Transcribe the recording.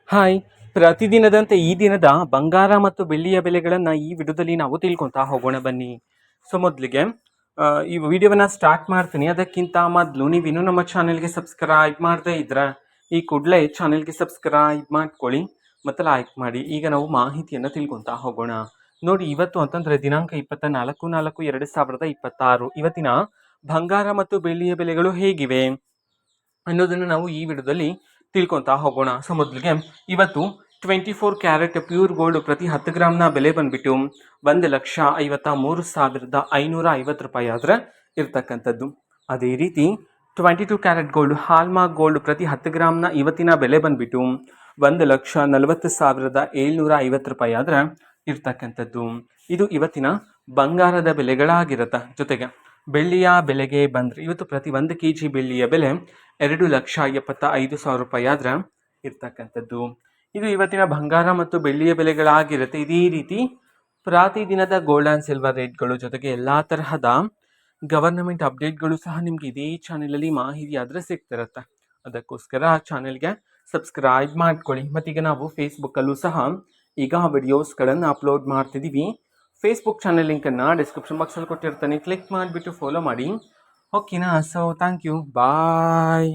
Hi, ಪ್ರತಿದಿನದಂತೆ ಈ ದಿನದ ಬಂಗಾರ ಮತ್ತು ಬೆಳ್ಳಿಯ ಬೆಲೆಗಳನ್ನು ಈ ವಿಡಿಯೋದಲ್ಲಿ ನಾವು ತಿಳ್ಕೊತಾ ಹೋಗೋಣ ಬನ್ನಿ. ಸೊ ಮೊದಲಿಗೆ ಈ ವಿಡಿಯೋವನ್ನ ಸ್ಟಾರ್ಟ್ ಮಾಡ್ತೀನಿ. ಅದಕ್ಕಿಂತ ಮೊದಲು ನೀವಿನ್ನೂ ನಮ್ಮ ಚಾನೆಲ್ಗೆ ಸಬ್ಸ್ಕ್ರೈಬ್ ಮಾಡದೇ ಇದ್ರೆ ಈ ಕೂಡಲೇ ಚಾನೆಲ್ಗೆ ಸಬ್ಸ್ಕ್ರೈಬ್ ಮಾಡ್ಕೊಳ್ಳಿ ಮತ್ತು ಲೈಕ್ ಮಾಡಿ. ಈಗ ನಾವು ಮಾಹಿತಿಯನ್ನು ತಿಳ್ಕೊತಾ ಹೋಗೋಣ. ನೋಡಿ, ಇವತ್ತು ಅಂತಂದರೆ ದಿನಾಂಕ 24/4/2026 ಇವತ್ತಿನ ಬಂಗಾರ ಮತ್ತು ಬೆಳ್ಳಿಯ ಬೆಲೆಗಳು ಹೇಗಿವೆ ಅನ್ನೋದನ್ನು ನಾವು ಈ ವಿಡಿಯೋದಲ್ಲಿ ತಿಳ್ಕೊತಾ ಹೋಗೋಣ. ಸೊ ಮೊದಲಿಗೆ ಇವತ್ತು 24 ಕ್ಯಾರೆಟ್ ಪ್ಯೂರ್ ಗೋಲ್ಡ್ ಪ್ರತಿ 10 ಗ್ರಾಮ್ನ ಬೆಲೆ ಬಂದ್ಬಿಟ್ಟು 1,53,550 ರೂಪಾಯಿ ಆದರೆ ಇರ್ತಕ್ಕಂಥದ್ದು. ಅದೇ ರೀತಿ 22 ಕ್ಯಾರೆಟ್ ಗೋಲ್ಡ್ ಹಾಲ್ಮಾರ್ಕ್ ಗೋಲ್ಡ್ ಪ್ರತಿ 10 ಗ್ರಾಮ್ನ ಇವತ್ತಿನ ಬೆಲೆ ಬಂದ್ಬಿಟ್ಟು 1,40,750 ರೂಪಾಯಿ ಆದರೆ ಇರ್ತಕ್ಕಂಥದ್ದು. ಇದು ಇವತ್ತಿನ ಬಂಗಾರದ ಬೆಲೆಗಳಾಗಿರುತ್ತೆ. ಜೊತೆಗೆ ಬೆಳ್ಳಿಯ ಬೆಲೆಗೆ ಬಂದರೆ ಇವತ್ತು ಪ್ರತಿ 1 kg ಬೆಳ್ಳಿಯ ಬೆಲೆ 2,75,000 ರೂಪಾಯಿ ಆದರೆ ಇರ್ತಕ್ಕಂಥದ್ದು. ಇದು ಇವತ್ತಿನ ಬಂಗಾರ ಮತ್ತು ಬೆಳ್ಳಿಯ ಬೆಲೆಗಳಾಗಿರುತ್ತೆ. ಇದೇ ರೀತಿ ಪ್ರತಿದಿನದ ಗೋಲ್ಡ್ ಆ್ಯಂಡ್ ಸಿಲ್ವರ್ ರೇಟ್ಗಳು ಜೊತೆಗೆ ಎಲ್ಲ ತರಹದ ಗವರ್ನಮೆಂಟ್ ಅಪ್ಡೇಟ್ಗಳು ಸಹ ನಿಮ್ಗೆ ಇದೇ ಚಾನೆಲಲ್ಲಿ ಮಾಹಿತಿ ಆದರೆ ಸಿಗ್ತಿರುತ್ತೆ. ಅದಕ್ಕೋಸ್ಕರ ಆ ಚಾನೆಲ್ಗೆ ಸಬ್ಸ್ಕ್ರೈಬ್ ಮಾಡ್ಕೊಳ್ಳಿ. ಮತ್ತೀಗ ನಾವು ಫೇಸ್ಬುಕ್ಕಲ್ಲೂ ಸಹ ಈಗ ವಿಡಿಯೋಸ್ಗಳನ್ನು ಅಪ್ಲೋಡ್ ಮಾಡ್ತಿದ್ದೀವಿ. ಫೇಸ್ಬುಕ್ ಚಾನೆಲ್ ಲಿಂಕನ್ನು ಡಿಸ್ಕ್ರಿಪ್ಷನ್ ಬಾಕ್ಸಲ್ಲಿ ಕೊಟ್ಟಿರ್ತಾನೆ, ಕ್ಲಿಕ್ ಮಾಡಿಬಿಟ್ಟು ಫಾಲೋ ಮಾಡಿ. ಓಕೆನಾ? So thank you, bye.